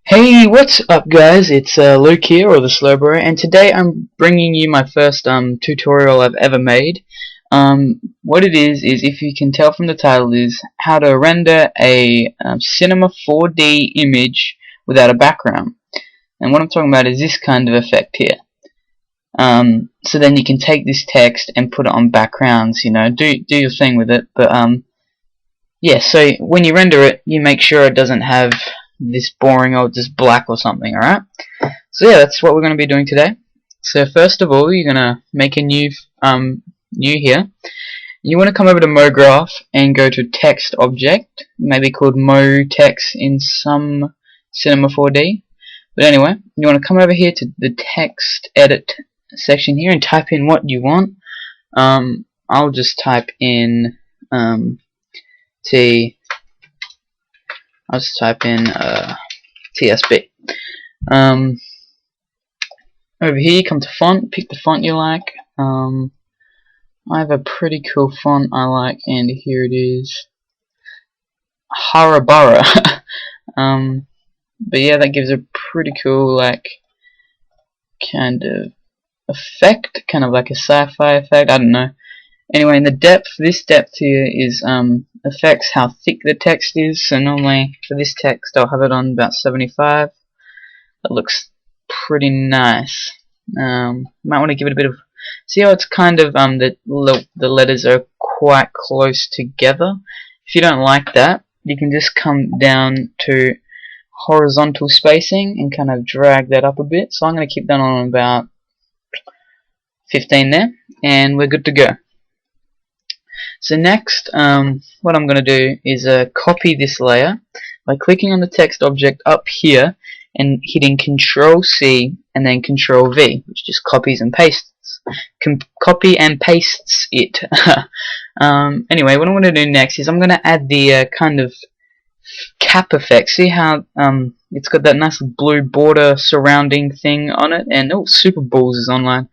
Hey, what's up guys? It's Luke here, or TheSlowBro, and today I'm bringing you my first tutorial I've ever made. What it is if you can tell from the title, is how to render a Cinema 4D image without a background. And what I'm talking about is this kind of effect here. So then you can take this text and put it on backgrounds, do your thing with it. But yeah, so when you render it, you make sure it doesn't have this boring or just black or something. Alright, so yeah, that's what we're going to be doing today. So first of all, you're going to make a new here. You want to come over to MoGraph and go to text object, maybe called MoText in some Cinema 4D. But anyway, you want to come over here to the text edit section here and type in what you want. I'll just type in TSB. Over here, come to font, pick the font you like. I have a pretty cool font I like, and here it is, Harabara. But yeah, that gives a pretty cool, kind of effect, kind of like a sci-fi effect. I don't know. Anyway, in the depth, this depth here is affects how thick the text is. So normally for this text, I'll have it on about 75. That looks pretty nice. Might want to give it a bit of. See how it's kind of the letters are quite close together. If you don't like that, you can just come down to horizontal spacing and kind of drag that up a bit. So I'm going to keep that on about 15 there, and we're good to go. So next, what I'm going to do is copy this layer by clicking on the text object up here and hitting Control C and then Control V, which just copies and pastes. Copy and pastes it. Anyway, what I'm going to do next is I'm going to add the kind of cap effect. See how it's got that nice blue border surrounding thing on it, and oh, Super Balls is online.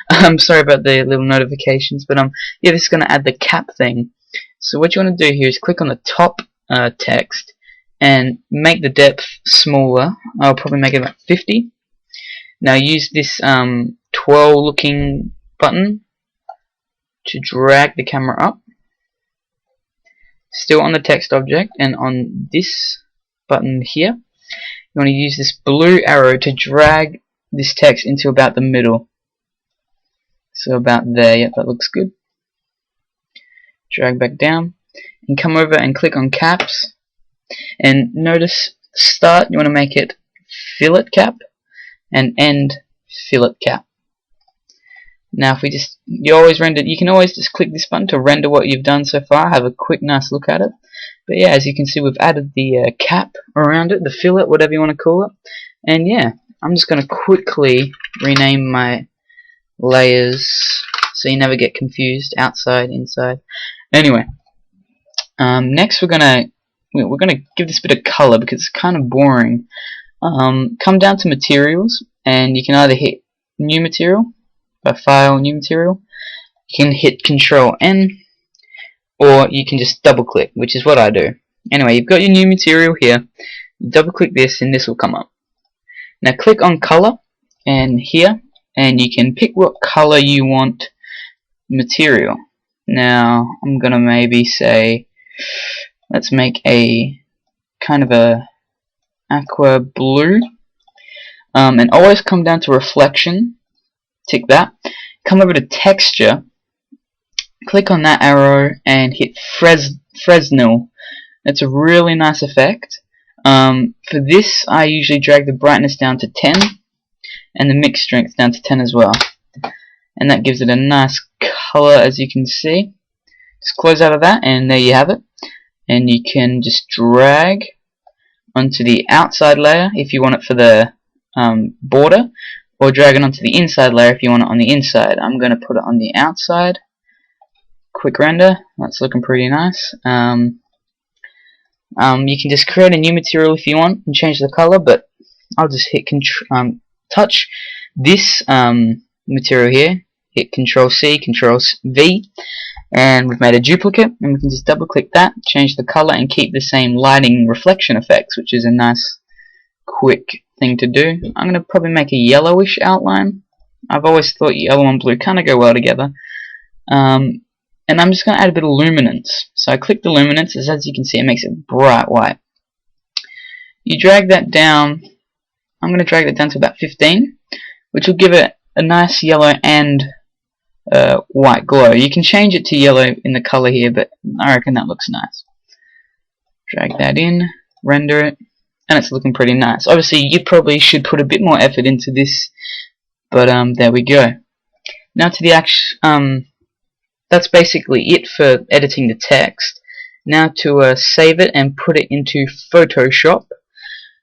I'm sorry about the little notifications, but yeah, this is going to add the cap thing. So what you want to do here is click on the top text and make the depth smaller. I'll probably make it about 50. Now use this twirl looking button to drag the camera up, still on the text object, and on this button here you want to use this blue arrow to drag this text into about the middle. So about there. Yep, that looks good. Drag back down and come over and click on caps, and notice start you want to make it fillet cap and end fillet cap. Now if we just, you can always just click this button to render what you've done so far, have a quick nice look at it. But yeah, as you can see, we've added the cap around it, the fillet, whatever you want to call it. And yeah, I'm just going to quickly rename my layers so you never get confused, outside, inside. Anyway, next we're gonna give this bit of color because it's kind of boring. Come down to materials, and you can either hit new material by file, new material. You can hit Control N, or you can just double click, which is what I do. Anyway, you've got your new material here. Double click this and this will come up. Now click on color and here, and you can pick what color you want material. Now I'm gonna maybe say, let's make a kind of a aqua blue, and always come down to reflection, tick that, come over to texture, click on that arrow and hit Fresnel. That's a really nice effect. For this I usually drag the brightness down to 10 and the mix strength down to 10 as well, and that gives it a nice color, as you can see. Just close out of that and there you have it, and you can just drag onto the outside layer if you want it for the border, or drag it onto the inside layer if you want it on the inside. I'm going to put it on the outside. Quick render, that's looking pretty nice. You can just create a new material if you want and change the color, but I'll just hit touch this material here, hit Control C, Control V, and we've made a duplicate, and we can just double click that, change the color, and keep the same lighting reflection effects, which is a nice quick thing to do. I'm going to probably make a yellowish outline. I've always thought yellow and blue kind of go well together. And I'm just going to add a bit of luminance. So I click the luminance, as you can see it makes it bright white. You drag that down. I'm going to drag that down to about 15, which will give it a nice yellow and white glow. You can change it to yellow in the color here, but I reckon that looks nice. Drag that in, render it, and it's looking pretty nice. Obviously you probably should put a bit more effort into this, but there we go. Now to the that's basically it for editing the text. Now to save it and put it into Photoshop.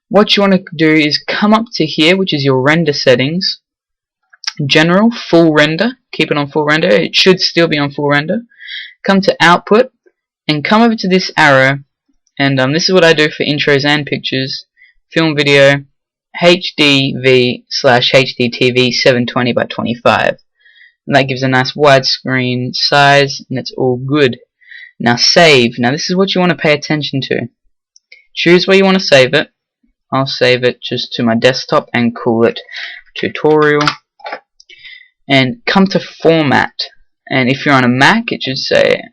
What you want to do is come up to here, which is your render settings, general, full render, keep it on full render, it should still be on full render. Come to output and come over to this arrow, and this is what I do for intros and pictures. Film video HDV/HDTV 720 by 25, and that gives a nice widescreen size, and it's all good. Now save. Now this is what you want to pay attention to. Choose where you want to save it. I'll save it just to my desktop and call it tutorial, and come to format, and if you're on a Mac it should say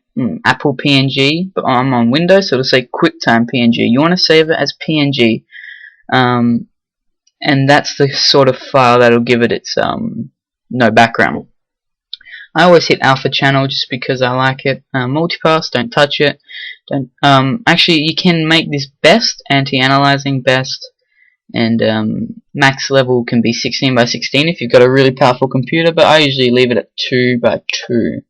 Apple PNG, but I'm on Windows so it'll say QuickTime PNG. You want to save it as PNG, and that's the sort of file that'll give it its no background. I always hit alpha channel just because I like it. Multipass, don't touch it. Don't. Actually, you can make this best, anti-analyzing best, and max level can be 16 by 16 if you've got a really powerful computer. But I usually leave it at 2 by 2.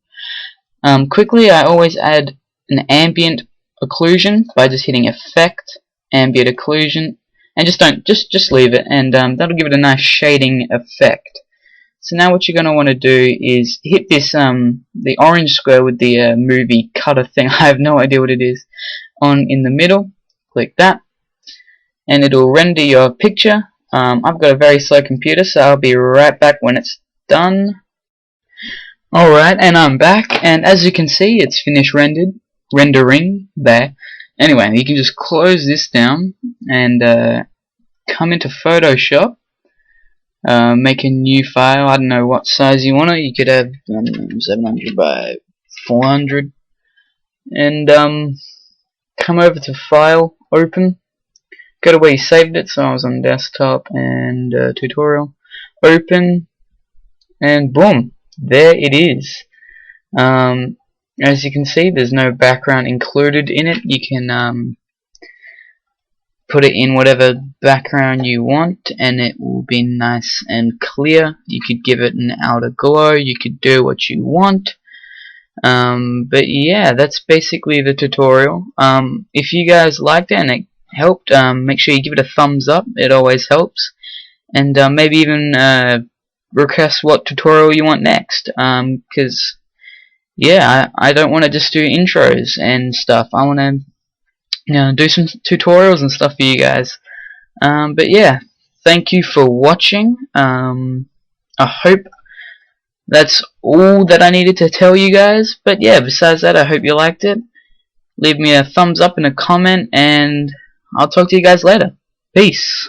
Quickly, I always add an ambient occlusion by just hitting Effect, Ambient Occlusion, and just leave it, and that'll give it a nice shading effect. So now what you're going to want to do is hit this the orange square with the movie cutter thing. I have no idea what it is. On in the middle, click that, and it'll render your picture. I've got a very slow computer, so I'll be right back when it's done. Alright, and I'm back, and as you can see, it's finished rendering there. Anyway, you can just close this down and come into Photoshop. Make a new file. I don't know what size you want it. You could have 700 by 400, and come over to File, Open, go to where you saved it. So I was on desktop and tutorial, open, and boom, there it is. As you can see, there's no background included in it. You can put it in whatever background you want, and it will be nice and clear. You could give it an outer glow. You could do what you want. But yeah, that's basically the tutorial. If you guys liked it and it helped, make sure you give it a thumbs up. It always helps. And maybe even request what tutorial you want next. Because yeah, I don't want to just do intros and stuff. I want to do some tutorials and stuff for you guys. But yeah, thank you for watching. I hope that's all that I needed to tell you guys. But yeah, besides that, I hope you liked it. Leave me a thumbs up and a comment, and I'll talk to you guys later. Peace.